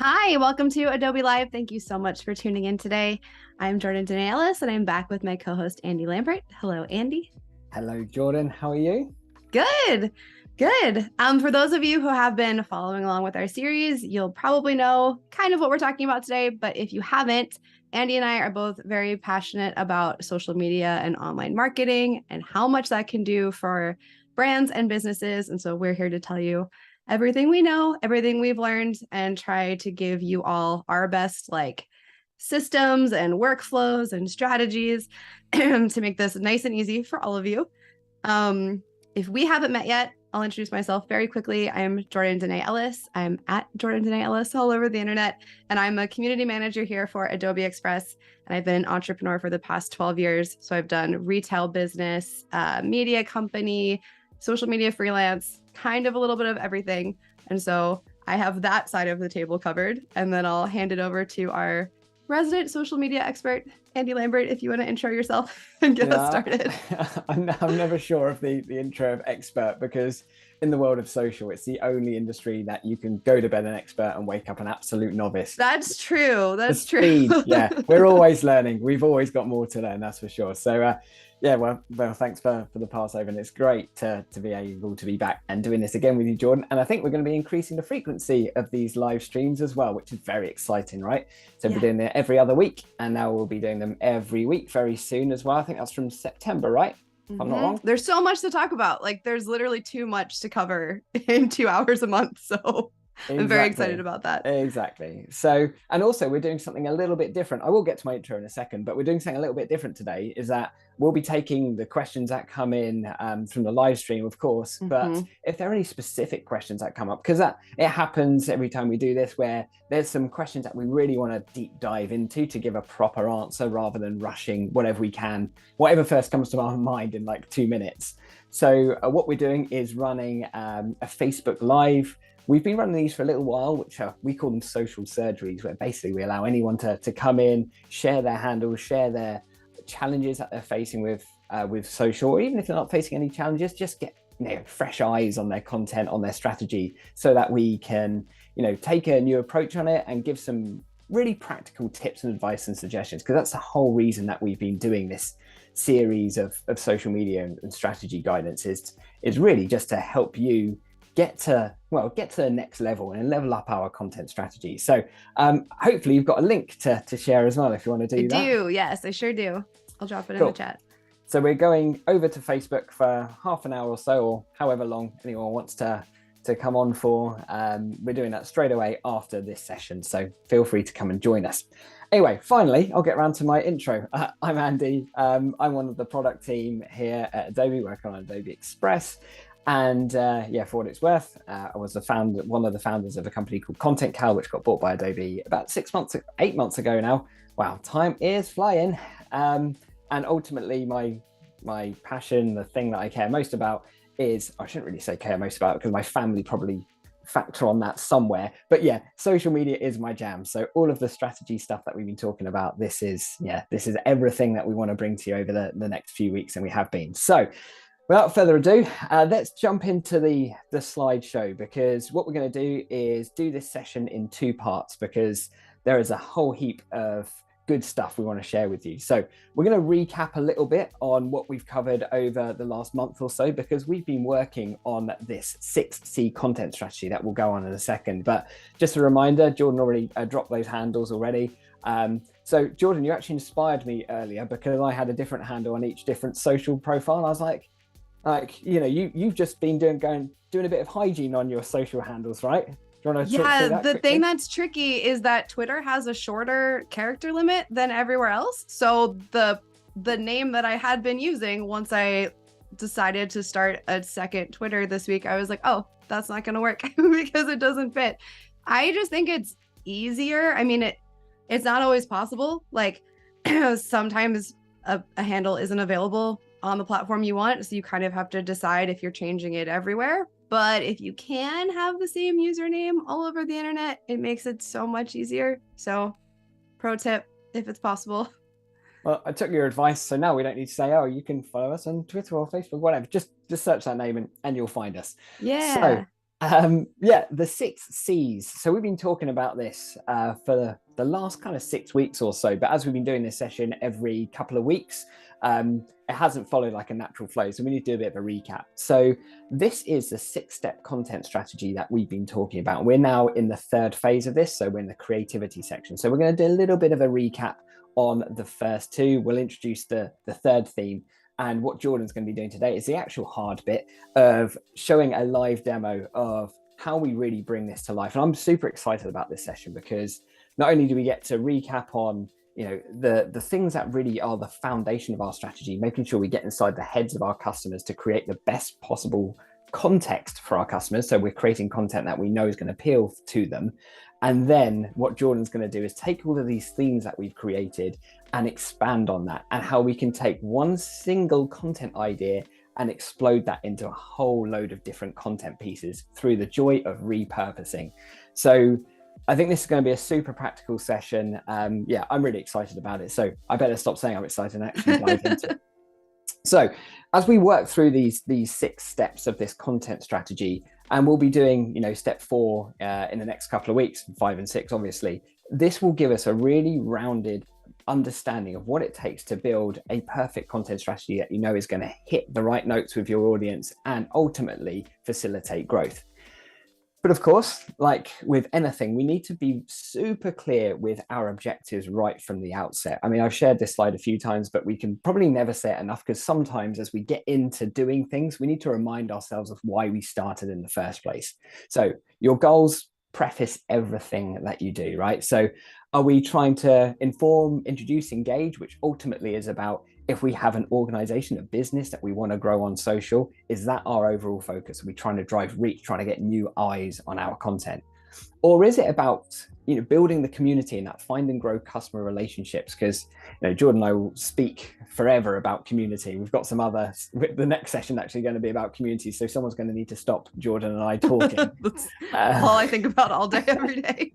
Hi, welcome to Adobe Live. Thank you so much for tuning in today. I'm Jordan Danae Ellis, and I'm back with my co-host Andy Lambert. Hello, Andy. Hello, Jordan. How are you? Good, good. For those of you who have been following along with our series, you'll probably know kind of what we're talking about today. But if you haven't, Andy and I are both very passionate about social media and online marketing and how much that can do for brands and businesses. And so we're here to tell you everything we know, everything we've learned, and try to give you all our best systems and workflows and strategies to make this nice and easy for all of you. If we haven't met yet, I'll introduce myself very quickly. I'm Jordan Danae Ellis. I'm at Jordan Danae Ellis all over the internet, and I'm a community manager here for Adobe Express. And I've been an entrepreneur for the past 12 years. So I've done retail business, media company, social media freelance, kind of a little bit of everything. And so I have that side of the table covered. And then I'll hand it over to our resident social media expert, Andy Lambert, if you want to intro yourself and get us started. I'm never sure of the intro of expert, because in the world of social, it's the only industry that you can go to bed an expert and wake up an absolute novice. That's true. That's true. Speed, yeah. We're always learning. We've always got more to learn, that's for sure. So yeah, well, thanks for the pass over, and it's great to be able to be back and doing this again with you, Jordan. And I think we're going to be increasing the frequency of these live streams as well, which is very exciting, right? So we're doing it every other week, and now we'll be doing them every week very soon as well. I think that's from September, right? If I'm not wrong. There's so much to talk about. There's literally too much to cover in 2 hours a month. So I'm very excited about that. Exactly. So, and also we're doing something a little bit different. I will get to my intro in a second, but we're doing something a little bit different today, is that we'll be taking the questions that come in from the live stream, of course, but if there are any specific questions that come up, because it happens every time we do this, where there's some questions that we really want to deep dive into to give a proper answer rather than rushing whatever we can, whatever first comes to our mind in 2 minutes. So what we're doing is running a Facebook Live. We've been running these for a little while, which we call them social surgeries, where basically we allow anyone to come in, share their handles, share their challenges that they're facing with social, or even if they're not facing any challenges, just get fresh eyes on their content, on their strategy, so that we can take a new approach on it and give some really practical tips and advice and suggestions, because that's the whole reason that we've been doing this series of social media and strategy guidance is really just to help you get to the next level and level up our content strategy. So hopefully you've got a link to share as well if you want to do that. I do, yes, I sure do. I'll drop it in the chat. So we're going over to Facebook for half an hour or so, or however long anyone wants to come on for. We're doing that straight away after this session, so feel free to come and join us. Anyway, finally, I'll get around to my intro. I'm Andy. I'm one of the product team here at Adobe, working on Adobe Express. And for what it's worth, I was one of the founders of a company called Content Cal, which got bought by Adobe about 8 months ago now. Wow, time is flying. And ultimately, my passion, the thing that I care most about is, I shouldn't really say care most about, because my family probably factor on that somewhere. But yeah, social media is my jam. So all of the strategy stuff that we've been talking about, this is everything that we want to bring to you over the next few weeks, and we have been. So without further ado, let's jump into the slideshow, because what we're going to do is do this session in 2 parts, because there is a whole heap of good stuff we want to share with you. So we're going to recap a little bit on what we've covered over the last month or so, because we've been working on this 6C content strategy that we'll go on in a second. But just a reminder, Jordan already dropped those handles already. So Jordan, you actually inspired me earlier, because I had a different handle on each different social profile. I was like, you've just been doing a bit of hygiene on your social handles, right? Do you want to talk through that the quickly? thing that's tricky is that Twitter has a shorter character limit than everywhere else. So the name that I had been using, once I decided to start a second Twitter this week, I was like, oh, that's not going to work because it doesn't fit. I just think it's easier. I mean, it's not always possible. Sometimes a handle isn't available on the platform you want, so you kind of have to decide if you're changing it everywhere. But if you can have the same username all over the internet, it makes it so much easier. So pro tip, if it's possible. Well, I took your advice, so now we don't need to say, oh, you can follow us on Twitter or Facebook, whatever. Just search that name and you'll find us. Yeah. So Yeah, the 6 C's. So we've been talking about this for the last kind of 6 weeks or so, but as we've been doing this session every couple of weeks, it hasn't followed like a natural flow. So we need to do a bit of a recap. So this is the 6-step content strategy that we've been talking about. We're now in the 3rd phase of this. So we're in the creativity section. So we're going to do a little bit of a recap on the first 2. We'll introduce the 3rd theme. And what Jordan's going to be doing today is the actual hard bit of showing a live demo of how we really bring this to life. And I'm super excited about this session because not only do we get to recap on, you know, the things that really are the foundation of our strategy, making sure we get inside the heads of our customers to create the best possible context for our customers. So we're creating content that we know is going to appeal to them. And then what Jordan's going to do is take all of these themes that we've created and expand on that, and how we can take one single content idea and explode that into a whole load of different content pieces through the joy of repurposing. So I think this is going to be a super practical session. Yeah, I'm really excited about it. So I better stop saying I'm excited and actually dive into it. So as we work through these 6 steps of this content strategy, and we'll be doing, you know, step 4 in the next couple of weeks, 5 and 6, obviously, this will give us a really rounded understanding of what it takes to build a perfect content strategy that you know is going to hit the right notes with your audience and ultimately facilitate growth. But of course, like with anything, we need to be super clear with our objectives right from the outset. I mean, I've shared this slide a few times, but we can probably never say it enough, because sometimes as we get into doing things, we need to remind ourselves of why we started in the first place. So your goals preface everything that you do, right? So are we trying to inform, introduce, engage, which ultimately is about, if we have an organization, a business that we want to grow on social, is that our overall focus? Are we trying to drive reach, trying to get new eyes on our content? Or is it about, you know, building the community and that find and grow customer relationships? Because, you know, Jordan and I will speak forever about community. We've got some other, the next session actually going to be about community. So someone's going to need to stop Jordan and I talking. That's all I think about all day, every day.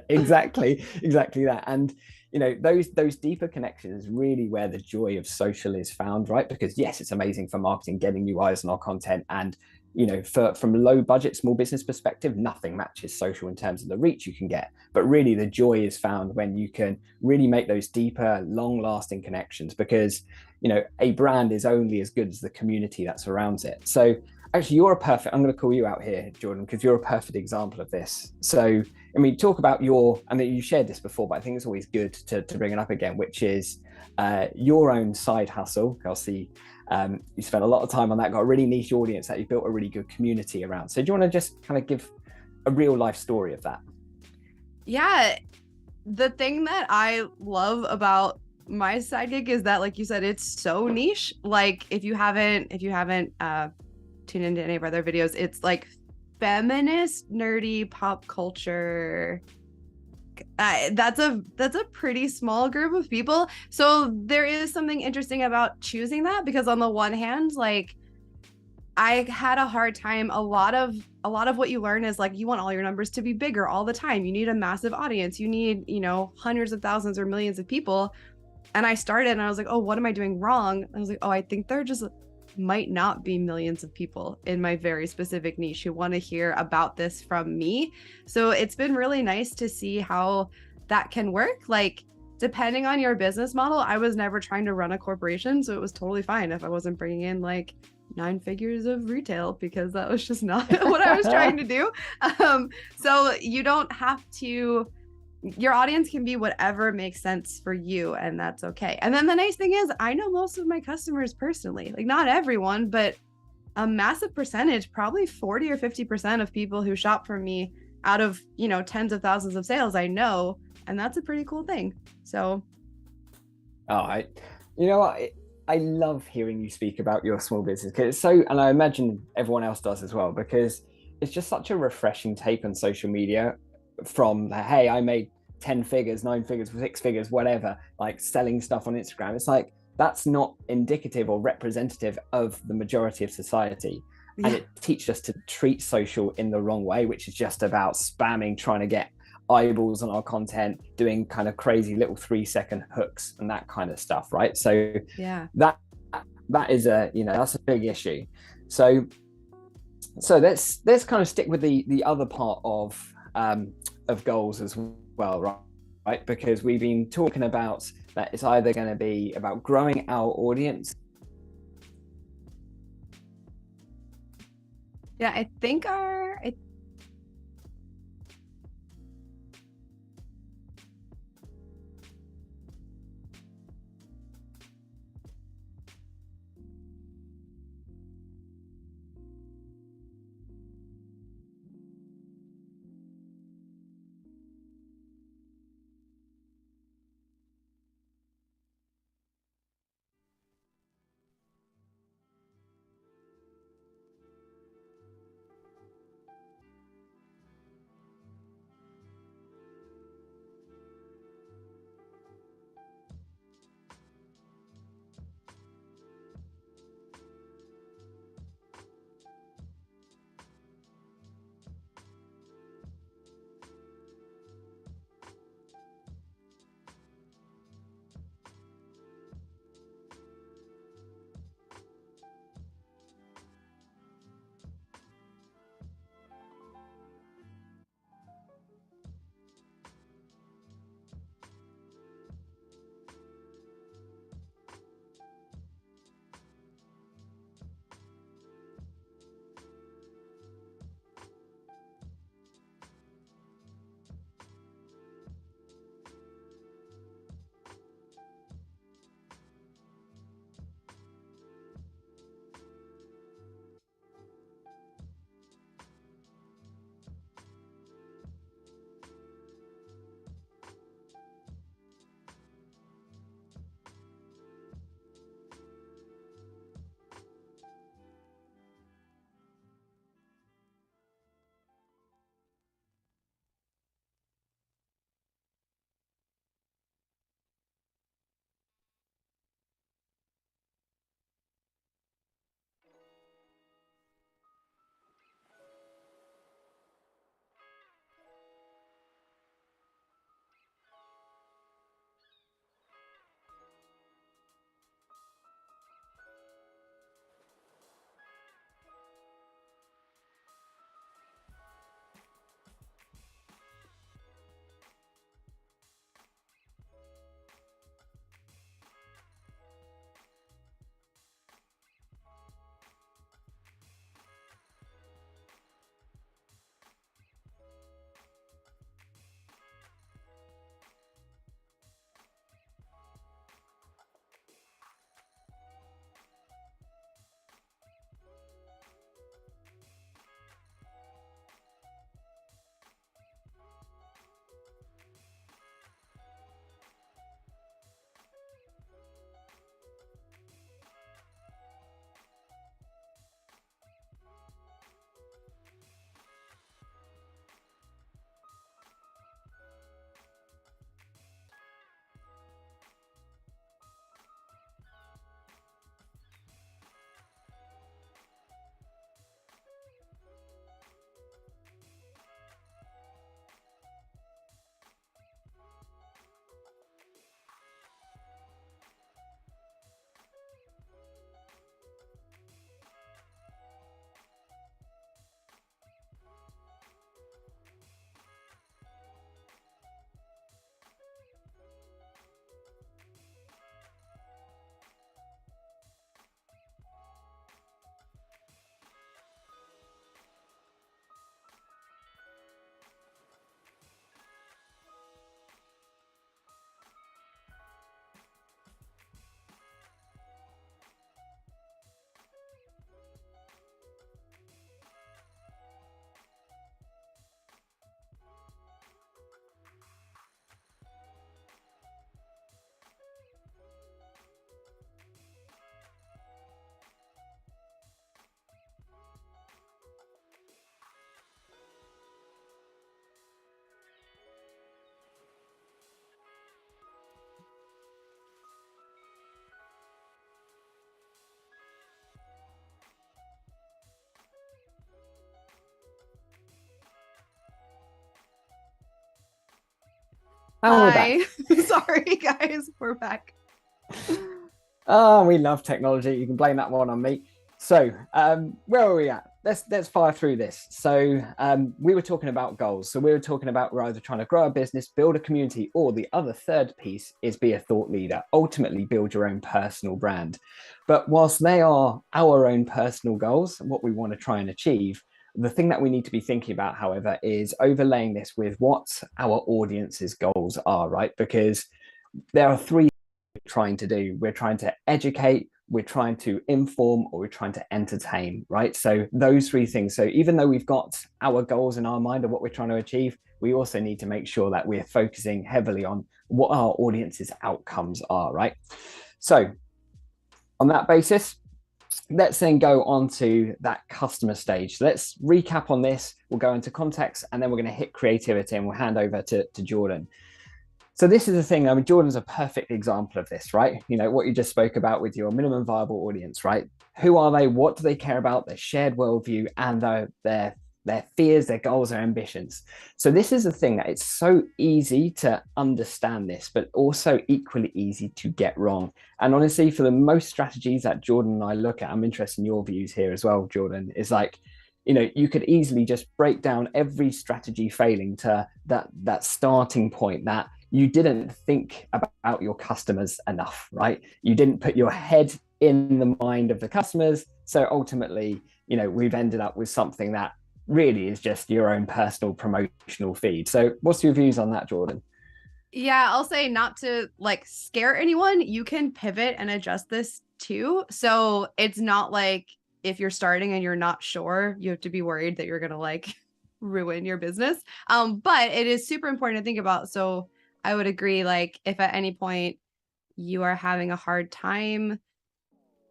Exactly that. And you know, those deeper connections is really where the joy of social is found, right? Because yes, it's amazing for marketing, getting new eyes on our content, and you know, from a low budget small business perspective, nothing matches social in terms of the reach you can get. But really the joy is found when you can really make those deeper, long lasting connections, because you know, a brand is only as good as the community that surrounds it. So actually, I'm going to call you out here, Jordan, because you're a perfect example of this. So, I mean, talk about I mean, you shared this before, but I think it's always good to bring it up again, which is your own side hustle. I'll see you spent a lot of time on that, got a really niche audience that you built a really good community around. So do you want to just kind of give a real life story of that? Yeah, the thing that I love about my side gig is that, like you said, it's so niche. Like if you haven't tune into any of our other videos, it's like feminist, nerdy pop culture. That's a pretty small group of people. So there is something interesting about choosing that, because on the one hand, like I had a hard time. A lot of what you learn is like, you want all your numbers to be bigger all the time. You need a massive audience. You need, you know, hundreds of thousands or millions of people. And I started and I was like, oh, what am I doing wrong? I was like, oh, I think there just might not be millions of people in my very specific niche who want to hear about this from me. So it's been really nice to see how that can work. Like, depending on your business model, I was never trying to run a corporation, so it was totally fine if I wasn't bringing in like 9 figures of retail, because that was just not what I was trying to do. So you don't have to, your audience can be whatever makes sense for you, and that's okay. And then the nice thing is, I know most of my customers personally, like not everyone, but a massive percentage, probably 40 or 50% of people who shop from me out of, you know, tens of thousands of sales, I know, and that's a pretty cool thing. So. You know what? I love hearing you speak about your small business, because it's so, and I imagine everyone else does as well, because it's just such a refreshing take on social media, from hey, I made 10 figures, 9 figures, 6 figures, whatever, like selling stuff on Instagram. It's like, that's not indicative or representative of the majority of society. Yeah. And it teaches us to treat social in the wrong way, which is just about spamming, trying to get eyeballs on our content, doing kind of crazy little 3-second hooks and that kind of stuff, right? So yeah, that is a, you know, that's a big issue. So So let's kind of stick with the other part of goals as well, right? Right, because we've been talking about that it's either going to be about growing our audience. Yeah, I think And we're back. hi. Sorry, guys, we're back. Oh, we love technology. You can blame that one on me. So, where are we at? let's fire through this. So we were talking about goals. So we were talking about we're either trying to grow a business, build a community, or the other third piece is be a thought leader, ultimately build your own personal brand. But whilst they are our own personal goals, what we want to try and achieve, the thing that we need to be thinking about, however, is overlaying this with what our audience's goals are, right? Because there are three we're trying to do. We're trying to educate, we're trying to inform, or we're trying to entertain, right? So those three things. So even though we've got our goals in our mind of what we're trying to achieve, we also need to make sure that we're focusing heavily on what our audience's outcomes are, right? So on that basis, let's then go on to that customer stage. So let's recap on this. We'll go into context, and then we're going to hit creativity, and we'll hand over to Jordan. So this is the thing. I mean, Jordan's a perfect example of this, right? You know, what you just spoke about with your minimum viable audience, right? Who are they? What do they care about? Their shared worldview and their fears, their goals, their ambitions. So this is the thing that it's so easy to understand this, but also equally easy to get wrong. And honestly, for the most strategies that Jordan and I look at, I'm interested in your views here as well, Jordan, is like, you know, you could easily just break down every strategy failing to that starting point, that you didn't think about your customers enough, right? You didn't put your head in the mind of the customers. So ultimately, you know, we've ended up with something that really is just your own personal promotional feed. So what's your views on that, Jordan? Yeah, I'll say, not to like scare anyone, you can pivot and adjust this too. So it's not like if you're starting and you're not sure, you have to be worried that you're going to like ruin your business. But it is super important to think about. So I would agree, like if at any point you are having a hard time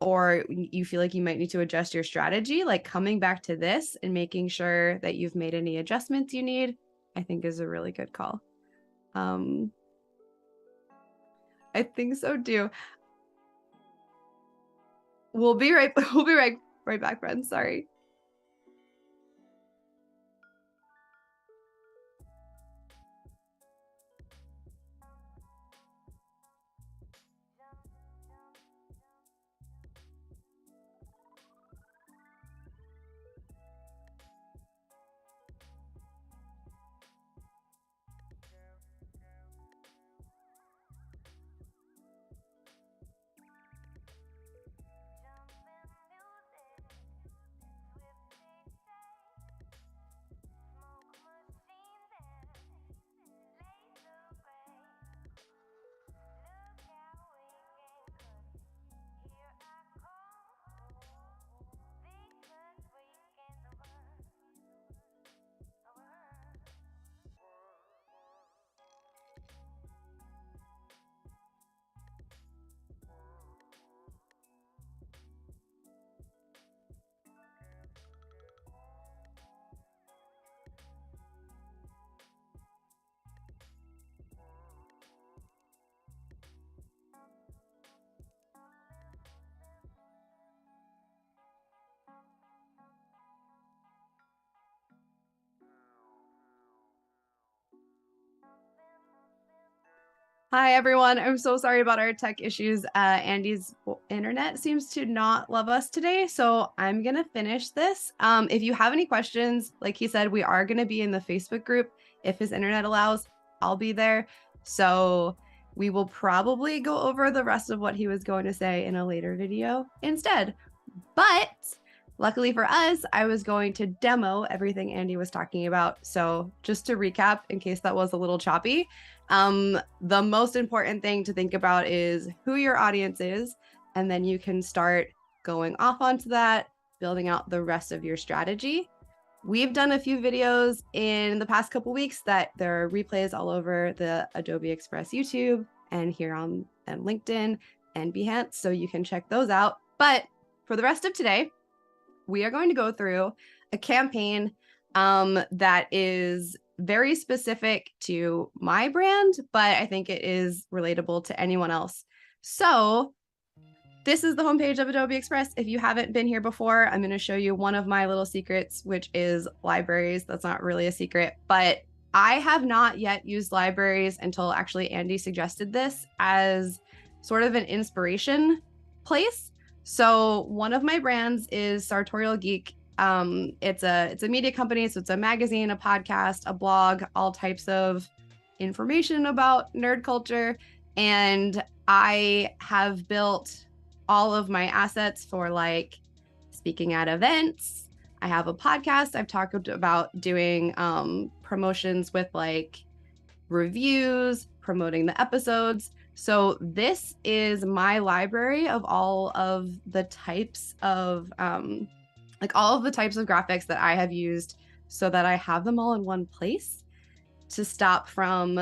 or you feel like you might need to adjust your strategy, like coming back to this and making sure that you've made any adjustments you need, I think is a really good call. I think so too. We'll be right back, friends. Sorry. Hi, everyone. I'm so sorry about our tech issues. Andy's internet seems to not love us today, so I'm going to finish this. If you have any questions, like he said, we are going to be in the Facebook group. If his internet allows, I'll be there. So we will probably go over the rest of what he was going to say in a later video instead. But luckily for us, I was going to demo everything Andy was talking about. So just to recap, in case that was a little choppy, the most important thing to think about is who your audience is, and then you can start going off onto that, building out the rest of your strategy. We've done a few videos in the past couple weeks that there are replays all over the Adobe Express YouTube and here on and LinkedIn and Behance, so you can check those out. But for the rest of today, we are going to go through a campaign that is very specific to my brand, but I think it is relatable to anyone else. So this is the homepage of Adobe Express. If you haven't been here before, I'm going to show you one of my little secrets, which is libraries. That's not really a secret, but I have not yet used libraries until actually Andy suggested this as sort of an inspiration place. So one of my brands is Sartorial Geek. It's a media company, so it's a magazine, a podcast, a blog, all types of information about nerd culture. And I have built all of my assets for like speaking at events. I have a podcast. I've talked about doing promotions with like reviews, promoting the episodes. So this is my library of all of the types of all of the types of graphics that I have used, so that I have them all in one place to stop from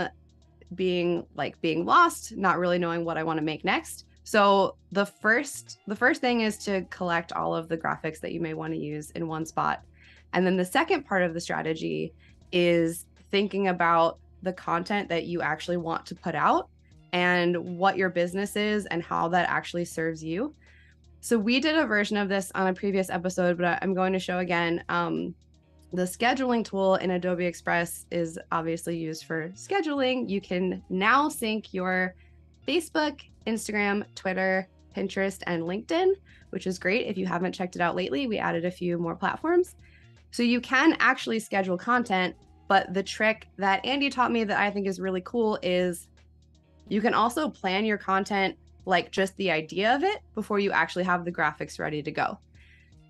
being lost, not really knowing what I want to make next. So the first thing is to collect all of the graphics that you may want to use in one spot. And then the second part of the strategy is thinking about the content that you actually want to put out and what your business is and how that actually serves you. So we did a version of this on a previous episode, but I'm going to show again. The scheduling tool in Adobe Express is obviously used for scheduling. You can now sync your Facebook, Instagram, Twitter, Pinterest, and LinkedIn, which is great. If you haven't checked it out lately, we added a few more platforms. So you can actually schedule content, but the trick that Andy taught me that I think is really cool is you can also plan your content, like just the idea of it, before you actually have the graphics ready to go.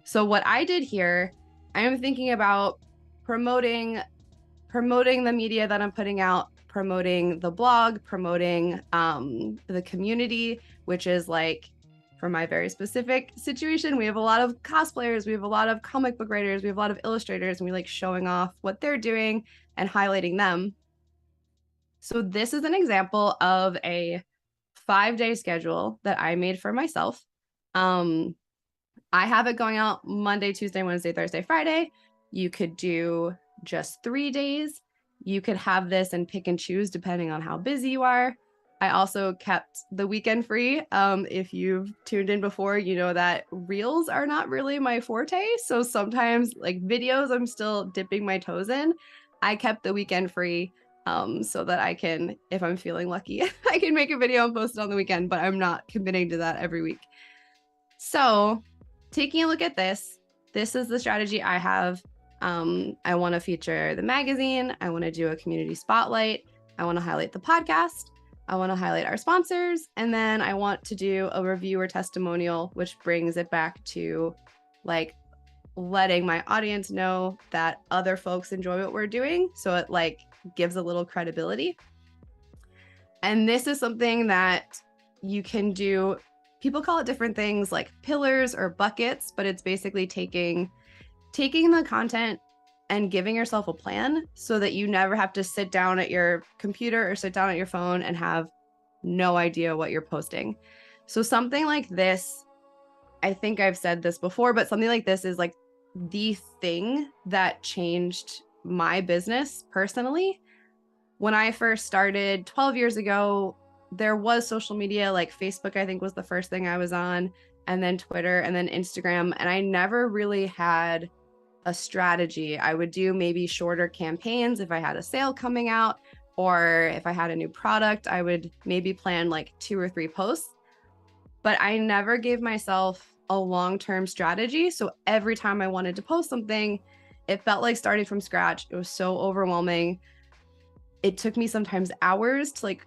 So what I did here, I am thinking about promoting the media that I'm putting out, promoting the blog, promoting the community, which is like, for my very specific situation, we have a lot of cosplayers, we have a lot of comic book writers, we have a lot of illustrators, and we like showing off what they're doing and highlighting them. So this is an example of a 5-day schedule that I made for myself. I have it going out Monday, Tuesday, Wednesday, Thursday, Friday. You could do just 3 days. You could have this and pick and choose depending on how busy you are. I also kept the weekend free. If you've tuned in before, you know that reels are not really my forte. So sometimes like videos, I'm still dipping my toes in. I kept the weekend free so that I can, if I'm feeling lucky, I can make a video and post it on the weekend, but I'm not committing to that every week. So taking a look at this is the strategy I have. I want to feature the magazine. I want to do a community spotlight. I want to highlight the podcast. I want to highlight our sponsors. And then I want to do a review or testimonial, which brings it back to like letting my audience know that other folks enjoy what we're doing. So it like gives a little credibility. And this is something that you can do. People call it different things like pillars or buckets, but it's basically taking the content and giving yourself a plan so that you never have to sit down at your computer or sit down at your phone and have no idea what you're posting. So something like this, I think I've said this before, but something like this is like the thing that changed my business personally. When I first started 12 years ago, there was social media, like Facebook, I think was the first thing I was on, and then Twitter, and then Instagram. And I never really had a strategy. I would do maybe shorter campaigns if I had a sale coming out, or if I had a new product, I would maybe plan like 2 or 3 posts. But I never gave myself a long-term strategy. So every time I wanted to post something, it felt like starting from scratch. It was so overwhelming. It took me sometimes hours to like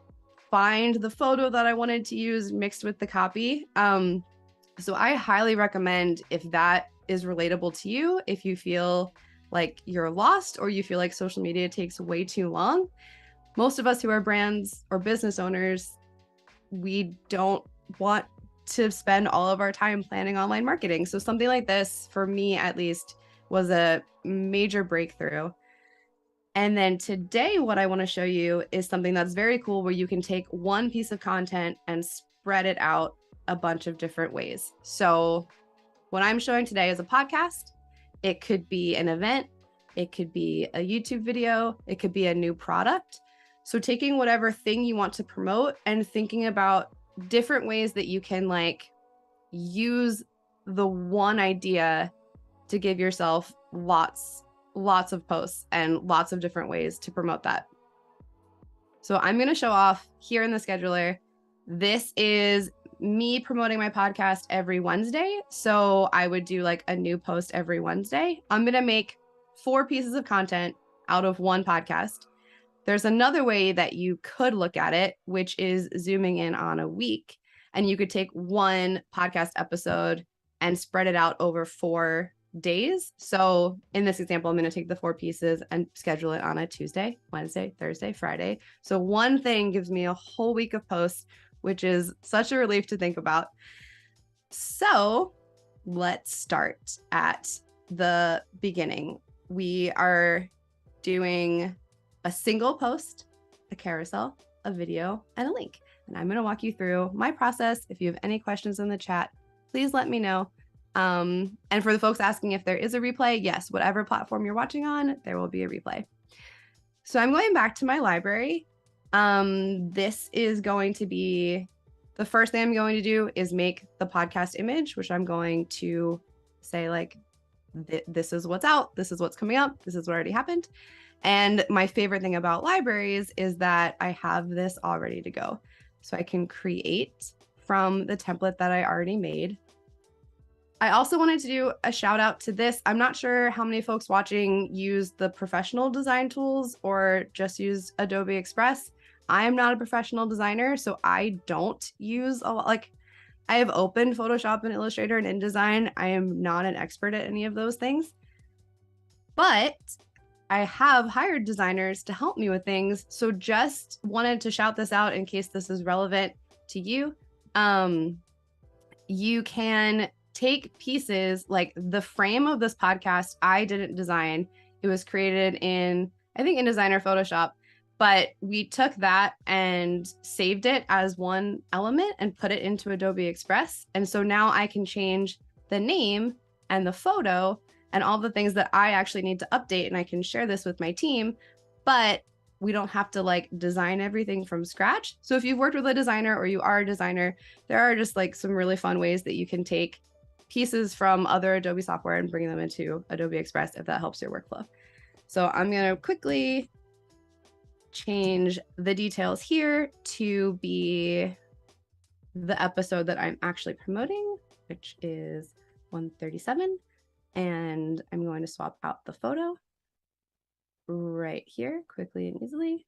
find the photo that I wanted to use mixed with the copy. So I highly recommend, if that is relatable to you, if you feel like you're lost or you feel like social media takes way too long. Most of us who are brands or business owners, we don't want to spend all of our time planning online marketing. So something like this, for me at least, was a major breakthrough. And then today, what I want to show you is something that's very cool, where you can take one piece of content and spread it out a bunch of different ways. So what I'm showing today is a podcast. It could be an event. It could be a YouTube video. It could be a new product. So taking whatever thing you want to promote and thinking about different ways that you can like use the one idea to give yourself lots of posts and lots of different ways to promote that. So I'm going to show off here in the scheduler. This is me promoting my podcast every Wednesday. So I would do like a new post every Wednesday. I'm going to make 4 pieces of content out of one podcast. There's another way that you could look at it, which is zooming in on a week. And you could take one podcast episode and spread it out over 4 days. So in this example, I'm going to take the 4 pieces and schedule it on a Tuesday, Wednesday, Thursday, Friday. So one thing gives me a whole week of posts, which is such a relief to think about. So let's start at the beginning. We are doing a single post, a carousel, a video, and a link. And I'm going to walk you through my process. If you have any questions in the chat, please let me know. And for the folks asking if there is a replay, yes, whatever platform you're watching on, there will be a replay. So I'm going back to my library. This is going to be, the first thing I'm going to do is make the podcast image, which I'm going to say like, this is what's out, this is what's coming up, this is what already happened. And my favorite thing about libraries is that I have this all ready to go. So I can create from the template that I already made. I also wanted to do a shout out to this. I'm not sure how many folks watching use the professional design tools or just use Adobe Express. I'm not a professional designer, so I don't use a lot. Like, I have opened Photoshop and Illustrator and InDesign. I am not an expert at any of those things, but I have hired designers to help me with things. So just wanted to shout this out in case this is relevant to you. You can take pieces like the frame of this podcast. I didn't design. It was created in, I think, InDesign or Photoshop, but we took that and saved it as one element and put it into Adobe Express. And so now I can change the name and the photo and all the things that I actually need to update. And I can share this with my team, but we don't have to like design everything from scratch. So if you've worked with a designer or you are a designer, there are just like some really fun ways that you can take pieces from other Adobe software and bring them into Adobe Express if that helps your workflow. So I'm going to quickly change the details here to be the episode that I'm actually promoting, which is 137. And I'm going to swap out the photo right here quickly and easily.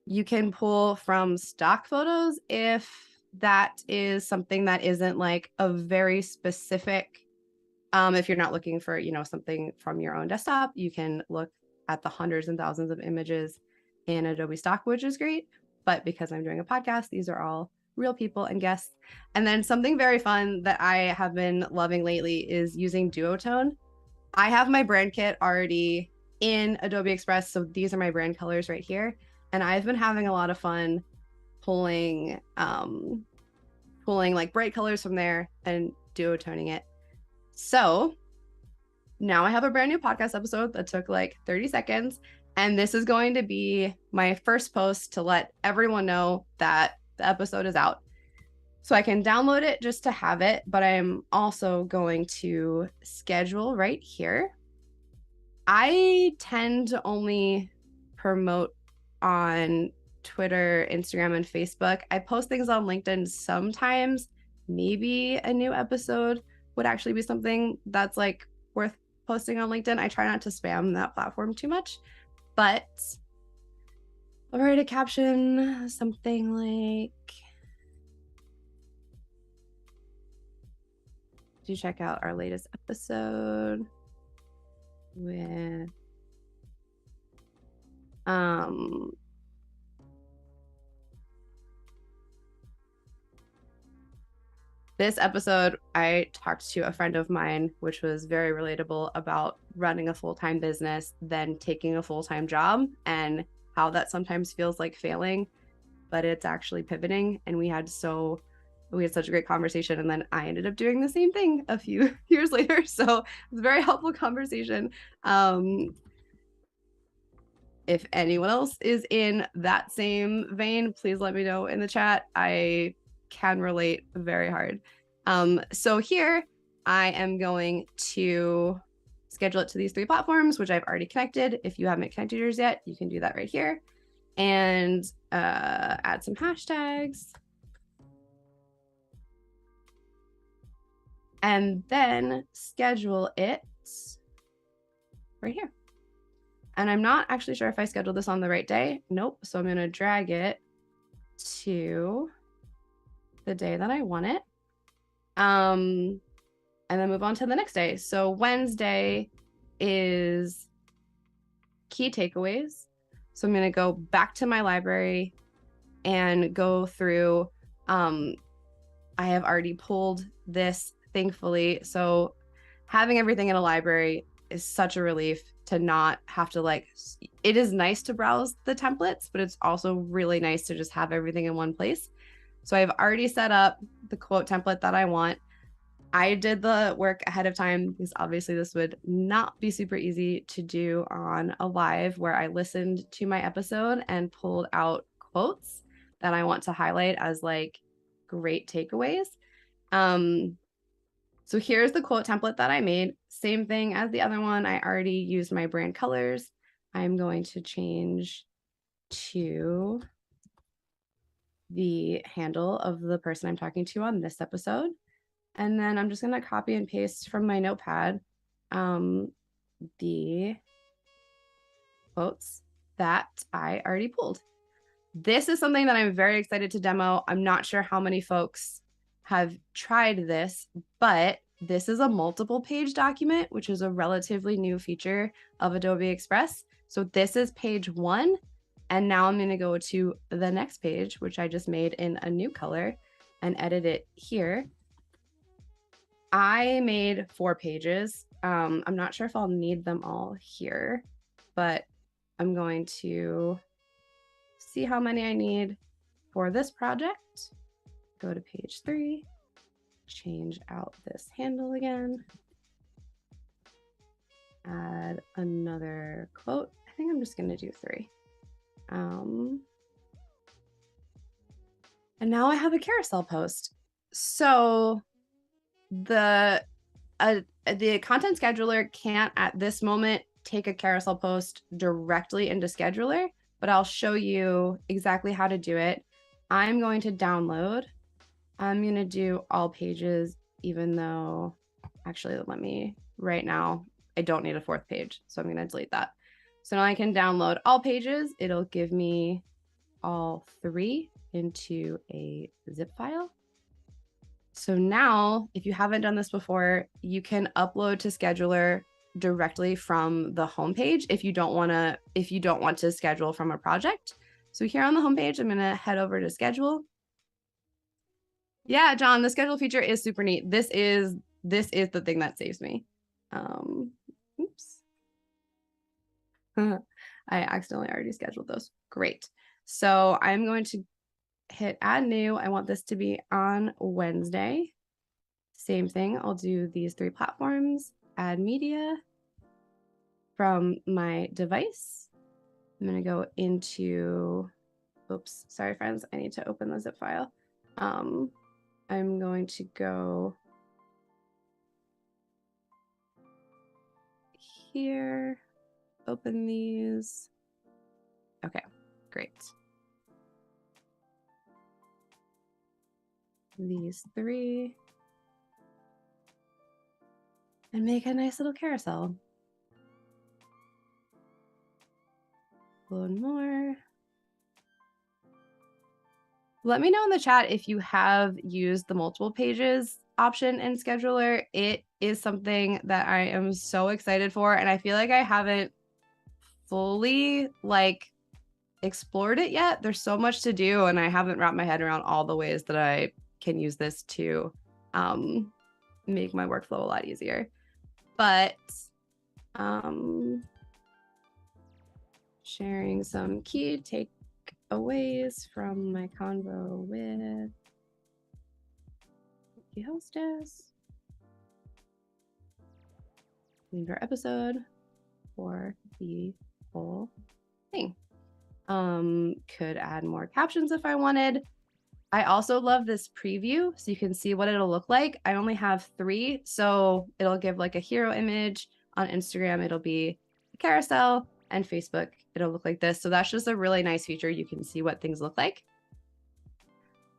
You can pull from stock photos if that is something that isn't like a very specific, if you're not looking for, you know, something from your own desktop, you can look at the hundreds and thousands of images in Adobe Stock, which is great. But because I'm doing a podcast, these are all real people and guests. And then something very fun that I have been loving lately is using duotone. I have my brand kit already in Adobe Express. So these are my brand colors right here. And I've been having a lot of fun pulling like bright colors from there and duotoning it. So now I have a brand new podcast episode that took like 30 seconds. And this is going to be my first post to let everyone know that the episode is out. So I can download it just to have it, but I'm also going to schedule right here. I tend to only promote on Twitter, Instagram, and Facebook. I post things on LinkedIn sometimes. Maybe a new episode would actually be something that's like worth posting on LinkedIn. I try not to spam that platform too much, but I'll write a caption, something like, do check out our latest episode with this episode, I talked to a friend of mine, which was very relatable, about running a full-time business, then taking a full-time job, and how that sometimes feels like failing, but it's actually pivoting. And we had such a great conversation. And then I ended up doing the same thing a few years later. So it was a very helpful conversation. If anyone else is in that same vein, please let me know in the chat. I can relate very hard. So here I am going to schedule it to these 3 platforms, which I've already connected. If you haven't connected yours yet, you can do that right here. and add some hashtags. And then schedule it right here. And I'm not actually sure if I scheduled this on the right day. Nope. So I'm going to drag it to the day that I want it. And then move on to the next day. So Wednesday is key takeaways. So I'm going to go back to my library and go through. I have already pulled this, thankfully. So having everything in a library is such a relief to not have to it is nice to browse the templates, but it's also really nice to just have everything in one place. So I've already set up the quote template that I want. I did the work ahead of time because obviously this would not be super easy to do on a live where I listened to my episode and pulled out quotes that I want to highlight as great takeaways. So here's the quote template that I made. Same thing as the other one. I already used my brand colors. I'm going to change to the handle of the person I'm talking to on this episode. And then I'm just going to copy and paste from my notepad the quotes that I already pulled. This is something that I'm very excited to demo. I'm not sure how many folks have tried this, but this is a multiple page document, which is a relatively new feature of Adobe Express. So this is page 1. And now I'm going to go to the next page, which I just made in a new color and edit it here. I made 4 pages. I'm not sure if I'll need them all here, but I'm going to see how many I need for this project. Go to page 3, change out this handle again, add another quote. I think I'm just going to do 3. And now I have a carousel post. So the content scheduler can't at this moment take a carousel post directly into scheduler, but I'll show you exactly how to do it. I'm going to download. I'm going to do all pages, even though actually right now, I don't need a 4th page. So I'm going to delete that. So now I can download all pages. It'll give me all 3 into a zip file. So now, if you haven't done this before, you can upload to scheduler directly from the homepage if you don't want to schedule from a project. So here on the homepage, I'm going to head over to schedule. Yeah, John, the schedule feature is super neat. This is the thing that saves me. Oops. I accidentally already scheduled those. Great. So I'm going to hit add new. I want this to be on Wednesday. Same thing. I'll do these 3 platforms, add media from my device. I'm going to go into, oops, sorry friends, I need to open the zip file. I'm going to go here, open these. Okay, great. These 3 and make a nice little carousel. Load more. Let me know in the chat if you have used the multiple pages option in scheduler. It is something that I am so excited for, and I feel like I haven't fully explored it yet. There's so much to do, and I haven't wrapped my head around all the ways that I can use this to make my workflow a lot easier. But sharing some key takeaways from my convo with the hostess. Leave our episode for the whole thing. Could add more captions if I wanted. I also love this preview, so you can see what it'll look like. I only have 3, so it'll give a hero image. On Instagram, it'll be a carousel. and Facebook, it'll look like this. So that's just a really nice feature. You can see what things look like.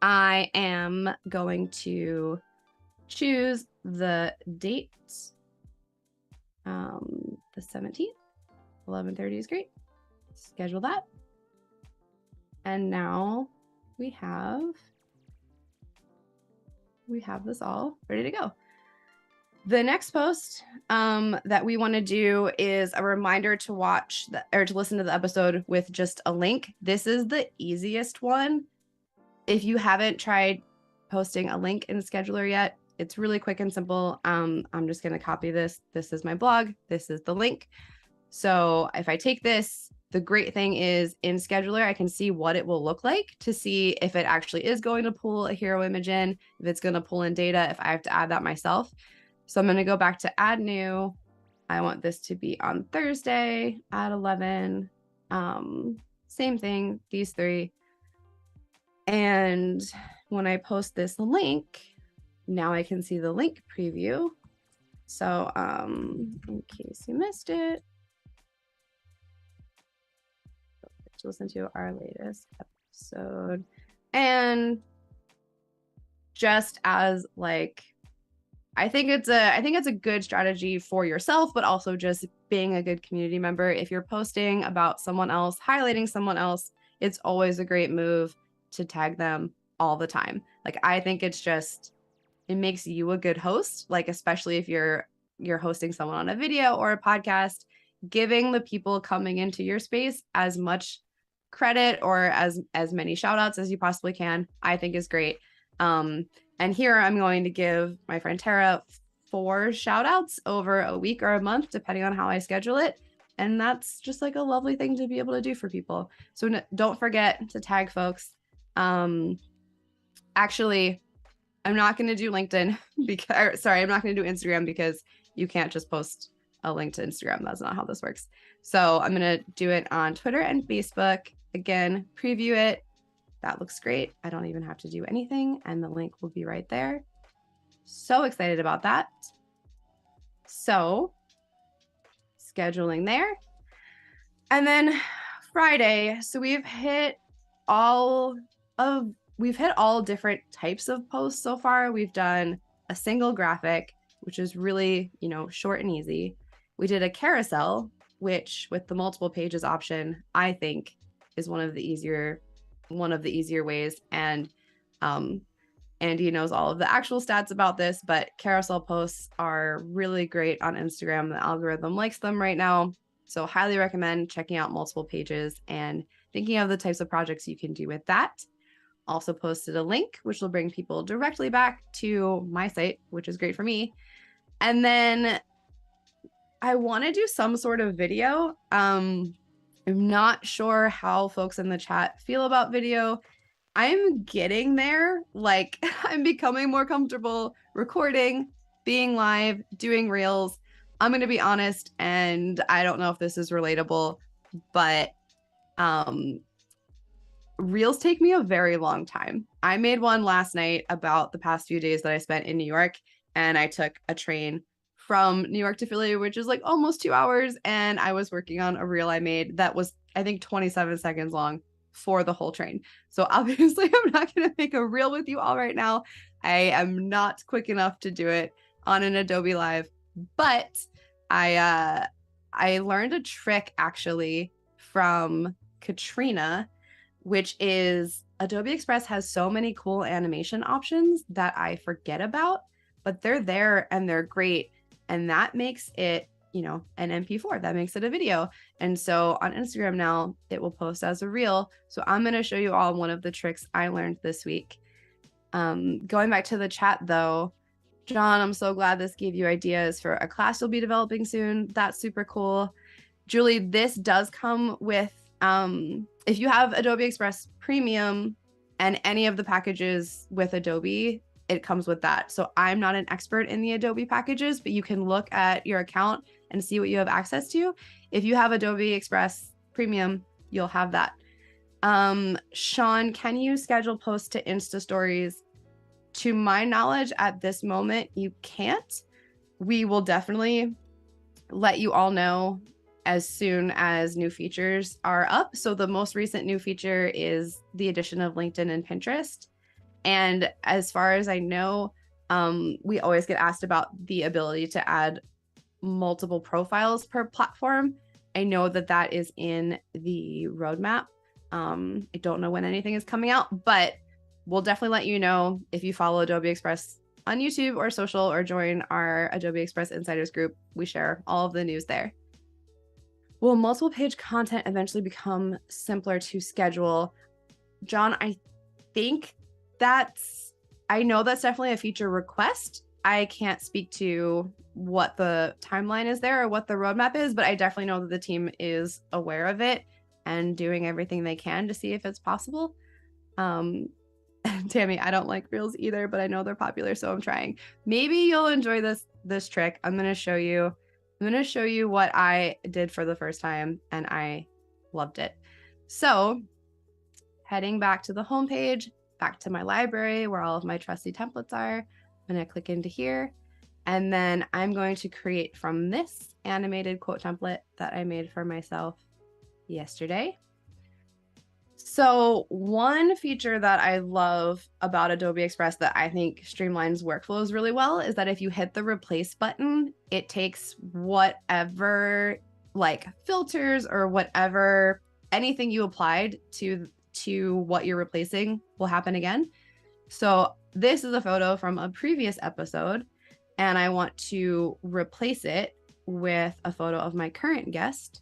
I am going to choose the date. The 17th, 11:30 is great. Schedule that. And now we have this all ready to go. The next post that we want to do is a reminder to watch or to listen to the episode with just a link. This is the easiest one. If you haven't tried posting a link in Scheduler yet, it's really quick and simple. I'm just going to copy this. This is my blog. This is the link. So if I take this, the great thing is in Scheduler, I can see what it will look like to see if it actually is going to pull a hero image in, if it's going to pull in data, if I have to add that myself. So I'm going to go back to add new. I want this to be on Thursday at 11. Same thing, these three. And when I post this link, now I can see the link preview. So in case you missed it, to listen to our latest episode. And just as like, I think it's a good strategy for yourself, but also just being a good community member. If you're posting about someone else, highlighting someone else, it's always a great move to tag them all the time. Like, I think it's just, it makes you a good host, like, especially if you're hosting someone on a video or a podcast, giving the people coming into your space as much credit or as many shout outs as you possibly can, I think is great. And here I'm going to give my friend Tara 4 shout outs over a week or a month, depending on how I schedule it. And that's just like a lovely thing to be able to do for people. So don't forget to tag folks. Actually, I'm not going to do LinkedIn I'm not going to do Instagram because you can't just post a link to Instagram. That's not how this works. So I'm going to do it on Twitter and Facebook. Again, preview it. That looks great. I don't even have to do anything, and the link will be right there. So excited about that. So scheduling there. And then Friday. So we've hit all different types of posts so far. We've done a single graphic, which is really, short and easy. We did a carousel, which with the multiple pages option, I think is one of the easier ways. And Andy knows all of the actual stats about this, but carousel posts are really great on Instagram. The algorithm likes them right now. So highly recommend checking out multiple pages and thinking of the types of projects you can do with that. Also posted a link, which will bring people directly back to my site, which is great for me. And then I want to do some sort of video. I'm not sure how folks in the chat feel about video. I'm getting there. Like, I'm becoming more comfortable recording, being live, doing reels. I'm going to be honest, and I don't know if this is relatable, but reels take me a very long time. I made one last night about the past few days that I spent in New York, and I took a train from New York to Philly, which is like almost 2 hours. And I was working on a reel I made that was, I think, 27 seconds long for the whole train. So obviously I'm not going to make a reel with you all right now. I am not quick enough to do it on an Adobe Live, but I learned a trick actually from Katrina, which is Adobe Express has so many cool animation options that I forget about, but they're there and they're great. And that makes it, an MP4, that makes it a video. And so on Instagram now, it will post as a reel. So I'm going to show you all one of the tricks I learned this week. Going back to the chat though, John, I'm so glad this gave you ideas for a class you'll be developing soon. That's super cool. Julie, this does come with, if you have Adobe Express Premium and any of the packages with Adobe, it comes with that. So I'm not an expert in the Adobe packages, but you can look at your account and see what you have access to. If you have Adobe Express Premium, you'll have that. Sean, can you schedule posts to Insta stories? To my knowledge, at this moment, you can't. We will definitely let you all know as soon as new features are up. So the most recent new feature is the addition of LinkedIn and Pinterest. And as far as I know, we always get asked about the ability to add multiple profiles per platform. I know that that is in the roadmap. I don't know when anything is coming out, but we'll definitely let you know if you follow Adobe Express on YouTube or social, or join our Adobe Express Insiders group. We share all of the news there. Will multiple page content eventually become simpler to schedule? John, I know that's definitely a feature request. I can't speak to what the timeline is there or what the roadmap is, but I definitely know that the team is aware of it and doing everything they can to see if it's possible. Tammy, I don't like reels either, but I know they're popular, so I'm trying. Maybe you'll enjoy this trick. I'm going to show you what I did for the first time, and I loved it. So heading back to the homepage, back to my library where all of my trusty templates are, I'm going to click into here, and then I'm going to create from this animated quote template that I made for myself yesterday. So one feature that I love about Adobe Express that I think streamlines workflows really well is that if you hit the replace button, it takes whatever like filters or whatever, anything you applied to what you're replacing will happen again. So this is a photo from a previous episode, and I want to replace it with a photo of my current guest.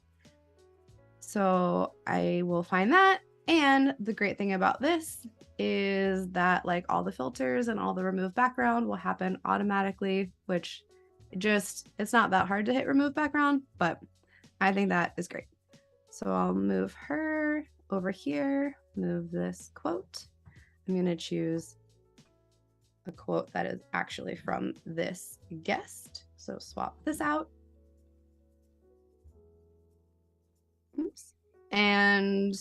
So I will find that. And the great thing about this is that like all the filters and all the remove background will happen automatically, which it's not that hard to hit remove background, but I think that is great. So I'll move her over here, move this quote. I'm going to choose a quote that is actually from this guest. So swap this out. Oops. And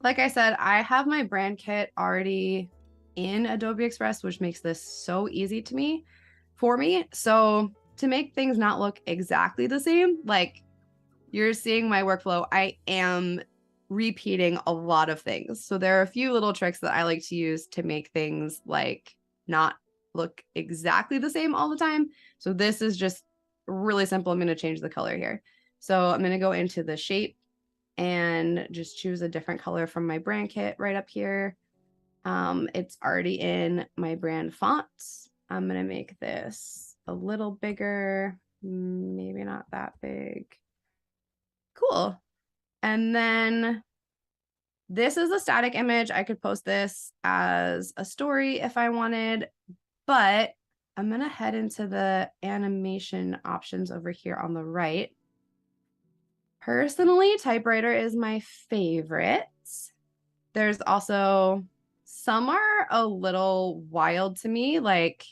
like I said, I have my brand kit already in Adobe Express, which makes this so easy for me. So to make things not look exactly the same, like you're seeing my workflow, I am repeating a lot of things. So there are a few little tricks that I like to use to make things like not look exactly the same all the time. So this is just really simple. I'm going to change the color here. So I'm going to go into the shape and just choose a different color from my brand kit right up here. It's already in my brand fonts. I'm going to make this a little bigger, maybe not that big. Cool. And then this is a static image. I could post this as a story if I wanted, but I'm going to head into the animation options over here on the right. Personally, typewriter is my favorite. There's also some are a little wild to me, like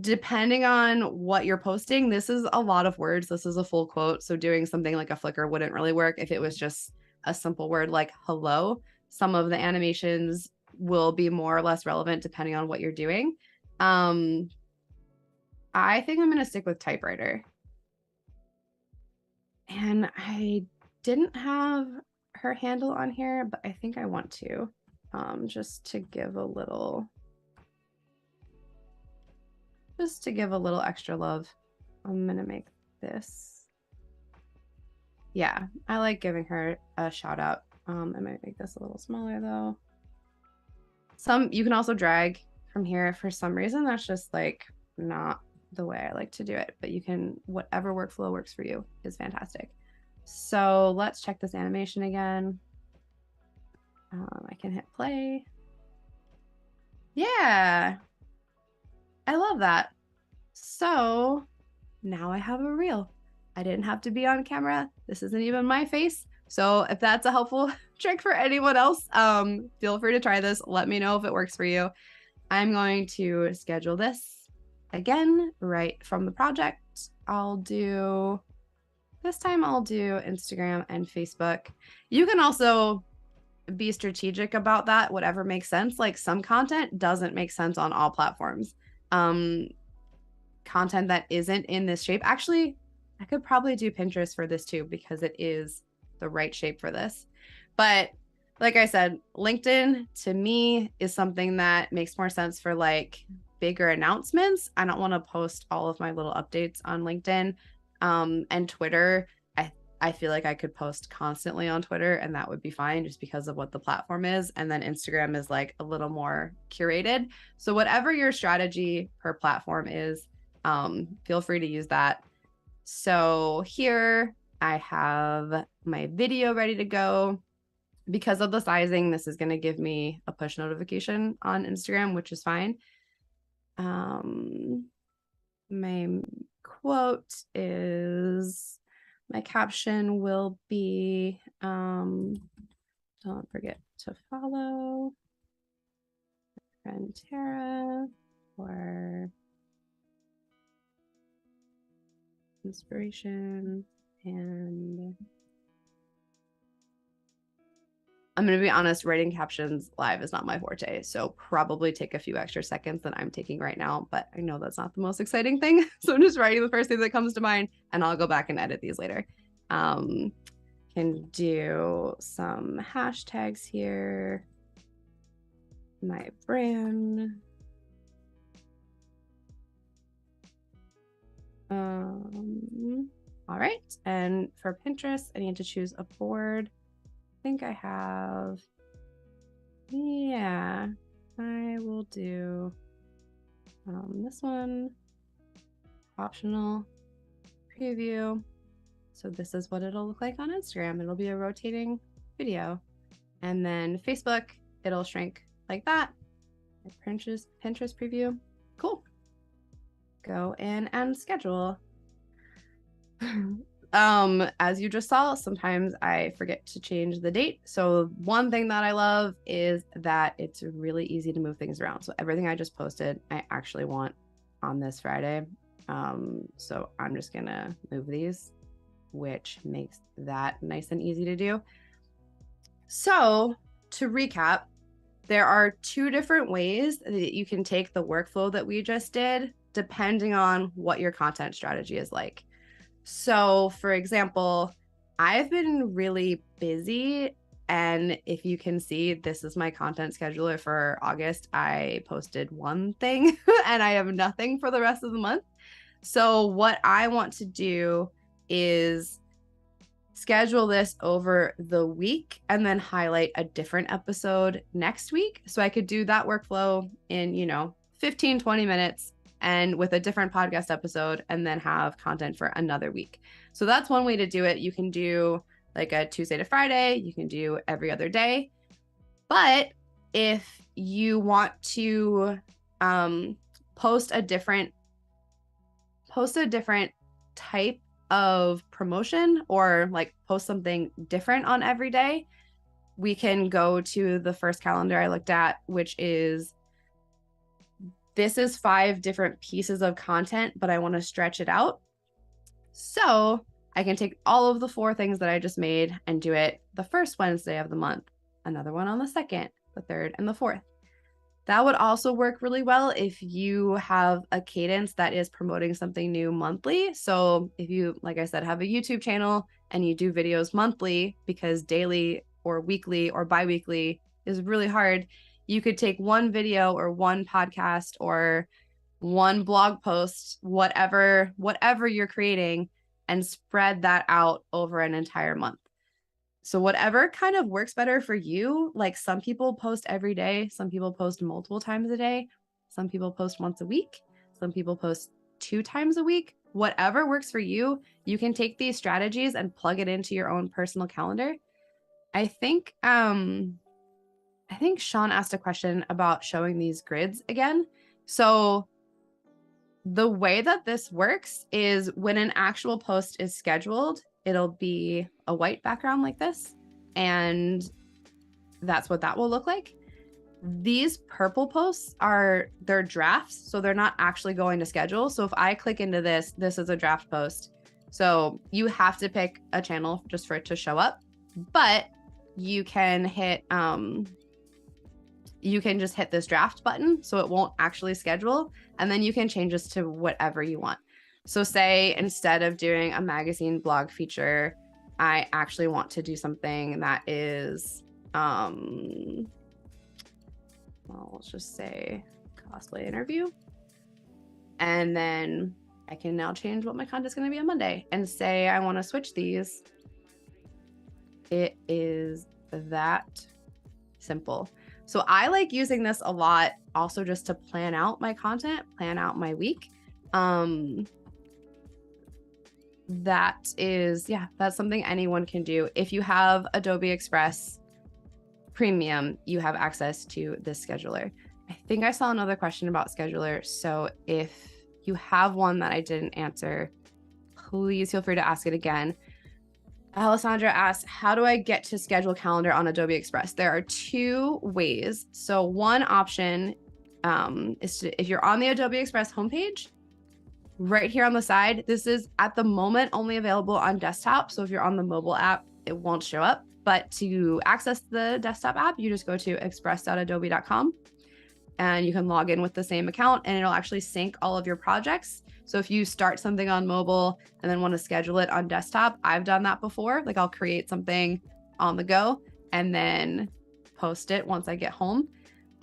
depending on what you're posting. This is a lot of words. This is a full quote. So doing something like a flicker wouldn't really work if it was just a simple word like hello. Some of the animations will be more or less relevant depending on what you're doing. I think I'm going to stick with typewriter. And I didn't have her handle on here, but I think I want to, just to give a little extra love. I'm going to make this. Yeah, I like giving her a shout out. I might make this a little smaller though. You can also drag from here. For some reason, that's just like not the way I like to do it, but you can, whatever workflow works for you is fantastic. So let's check this animation again. I can hit play. Yeah, I love that. So now I have a reel. I didn't have to be on camera. This isn't even my face. So if that's a helpful trick for anyone else, feel free to try this. Let me know if it works for you. I'm going to schedule this again right from the project. This time I'll do Instagram and Facebook. You can also be strategic about that, whatever makes sense. Like some content doesn't make sense on all platforms. Content that isn't in this shape. Actually, I could probably do Pinterest for this too, because it is the right shape for this. But like I said, LinkedIn to me is something that makes more sense for like bigger announcements. I don't want to post all of my little updates on LinkedIn. And Twitter, I feel like I could post constantly on Twitter and that would be fine just because of what the platform is. And then Instagram is like a little more curated. So whatever your strategy per platform is, feel free to use that. So here I have my video ready to go. Because of the sizing, this is going to give me a push notification on Instagram, which is fine. My quote is, my caption will be, don't forget to follow friend Tara for inspiration. And I'm going to be honest, writing captions live is not my forte. So probably take a few extra seconds than I'm taking right now, but I know that's not the most exciting thing. So I'm just writing the first thing that comes to mind and I'll go back and edit these later. Can do some hashtags here. My brand. All right. And for Pinterest, I need to choose a board. I think I have, yeah, I will do this one, optional preview. So this is what it'll look like on Instagram. It'll be a rotating video. And then Facebook, it'll shrink like that. Pinterest preview. Cool. Go in and schedule. As you just saw, sometimes I forget to change the date. So one thing that I love is that it's really easy to move things around. So everything I just posted, I actually want on this Friday. So I'm just gonna move these, which makes that nice and easy to do. So to recap, there are 2 different ways that you can take the workflow that we just did, depending on what your content strategy is like. So for example, I've been really busy, and if you can see, this is my content scheduler for August. I posted one thing and I have nothing for the rest of the month. So what I want to do is schedule this over the week and then highlight a different episode next week. So I could do that workflow in, 15, 20 minutes and with a different podcast episode, and then have content for another week. So that's one way to do it. You can do like a Tuesday to Friday, you can do every other day. But if you want to post a different type of promotion, or like post something different on every day, we can go to the first calendar I looked at, which is, this is 5 different pieces of content, but I want to stretch it out. So I can take all of the 4 things that I just made and do it the first Wednesday of the month, another one on the 2nd, the 3rd, and the 4th. That would also work really well if you have a cadence that is promoting something new monthly. So if you, like I said, have a YouTube channel and you do videos monthly, because daily or weekly or bi-weekly is really hard, you could take one video or one podcast or one blog post, whatever you're creating, and spread that out over an entire month. So whatever kind of works better for you. Like, some people post every day, some people post multiple times a day, some people post once a week, some people post 2 times a week. Whatever works for you, you can take these strategies and plug it into your own personal calendar. I think Sean asked a question about showing these grids again. So the way that this works is, when an actual post is scheduled, it'll be a white background like this, and that's what that will look like. These purple posts they're drafts, so they're not actually going to schedule. So if I click into this is a draft post. So you have to pick a channel just for it to show up, but you can just hit this draft button, so it won't actually schedule, and then you can change this to whatever you want. So say instead of doing a magazine blog feature, I actually want to do something that is, well, let's just say cosplay interview. And then I can now change what my content is going to be on Monday and say I want to switch these. It is that simple. So I like using this a lot also just to plan out my content, plan out my week. That's something anyone can do. If you have Adobe Express Premium, you have access to this scheduler. I think I saw another question about scheduler. So if you have one that I didn't answer, please feel free to ask it again. Alessandra asks, how do I get to schedule calendar on Adobe Express? There are two ways. So one option is if you're on the Adobe Express homepage, right here on the side, this is at the moment only available on desktop. So if you're on the mobile app, it won't show up. But to access the desktop app, you just go to express.adobe.com and you can log in with the same account and it'll actually sync all of your projects. So if you start something on mobile and then want to schedule it on desktop, I've done that before. Like I'll create something on the go and then post it once I get home.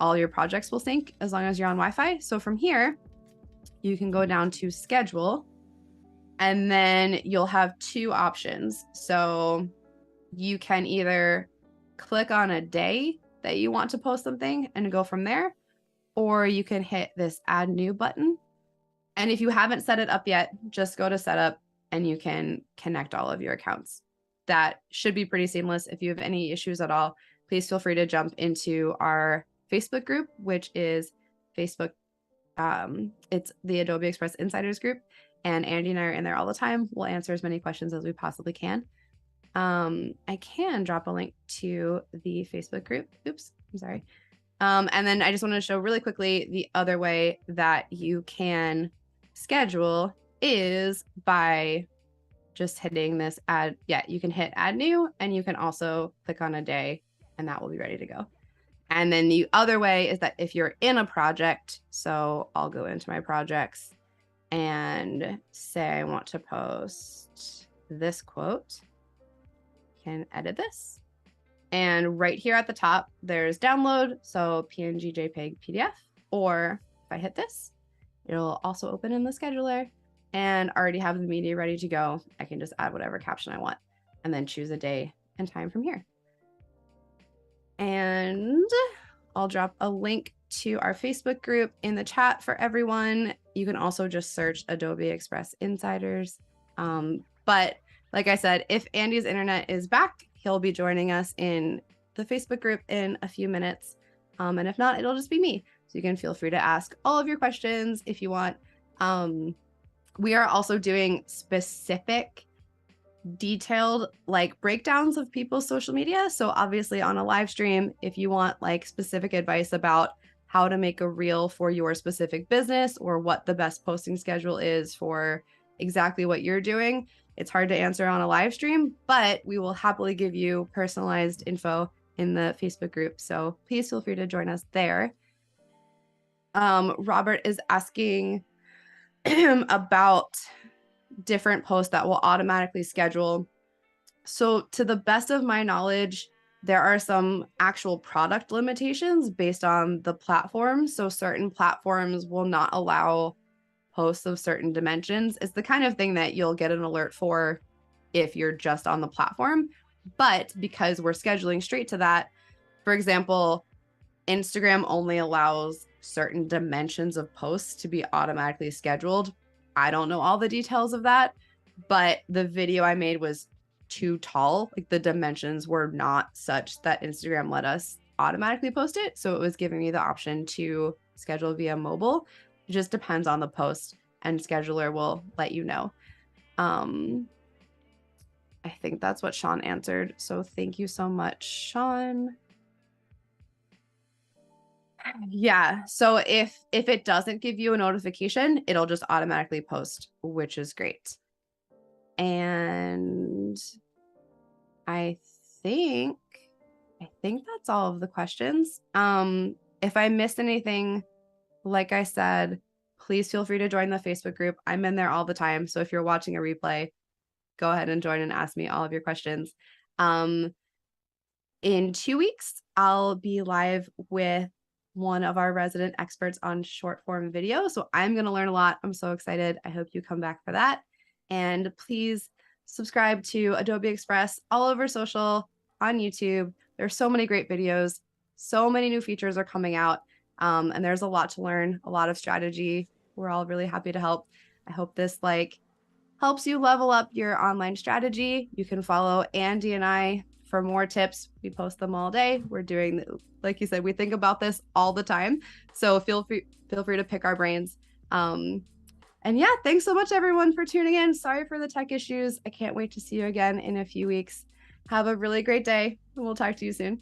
All your projects will sync as long as you're on Wi-Fi. So from here, you can go down to schedule and then you'll have two options. So you can either click on a day that you want to post something and go from there, or you can hit this add new button. And if you haven't set it up yet, just go to setup and you can connect all of your accounts. That should be pretty seamless. If you have any issues at all, please feel free to jump into our Facebook group, which is Facebook. It's the Adobe Express Insiders group. And Andy and I are in there all the time. We'll answer as many questions as we possibly can. I can drop a link to the Facebook group. Oops, I'm sorry. And then I just want to show really quickly the other way that you can schedule is by just hitting this add. Yeah, you can hit add new and you can also click on a day and that will be ready to go. And then the other way is that if you're in a project, so I'll go into my projects and say I want to post this quote, can edit this. And right here at the top, there's download. So PNG, JPEG, PDF, or if I hit this, it'll also open in the scheduler and already have the media ready to go. I can just add whatever caption I want and then choose a day and time from here. And I'll drop a link to our Facebook group in the chat for everyone. You can also just search Adobe Express Insiders. But like I said, if Andy's internet is back, he'll be joining us in the Facebook group in a few minutes. And if not, it'll just be me. So you can feel free to ask all of your questions if you want. We are also doing specific detailed like breakdowns of people's social media. So obviously on a live stream, if you want like specific advice about how to make a reel for your specific business or what the best posting schedule is for exactly what you're doing, it's hard to answer on a live stream, but we will happily give you personalized info in the Facebook group. So please feel free to join us there. Robert is asking about different posts that will automatically schedule. So to the best of my knowledge, there are some actual product limitations based on the platform. So certain platforms will not allow posts of certain dimensions. It's the kind of thing that you'll get an alert for if you're just on the platform. But because we're scheduling straight to that, for example, Instagram only allows certain dimensions of posts to be automatically scheduled. I don't know all the details of that, but the video I made was too tall. Like the dimensions were not such that Instagram let us automatically post it. So it was giving me the option to schedule via mobile. It just depends on the post and scheduler will let you know. I think that's what Sean answered. So thank you so much, Sean. Yeah. So if it doesn't give you a notification, it'll just automatically post, which is great. And I think that's all of the questions. If I missed anything, like I said, please feel free to join the Facebook group. I'm in there all the time. So if you're watching a replay, go ahead and join and ask me all of your questions. In 2 weeks, I'll be live with one of our resident experts on short form video. So I'm going to learn a lot. I'm so excited. I hope you come back for that. And please subscribe to Adobe Express all over social, on YouTube. There's so many great videos. So many new features are coming out. And there's a lot to learn, a lot of strategy. We're all really happy to help. I hope this helps you level up your online strategy. You can follow Andy and I for more tips. We post them all day. We're doing, like you said, we think about this all the time. So feel free to pick our brains. And yeah, thanks so much everyone for tuning in. Sorry for the tech issues. I can't wait to see you again in a few weeks. Have a really great day, and we'll talk to you soon.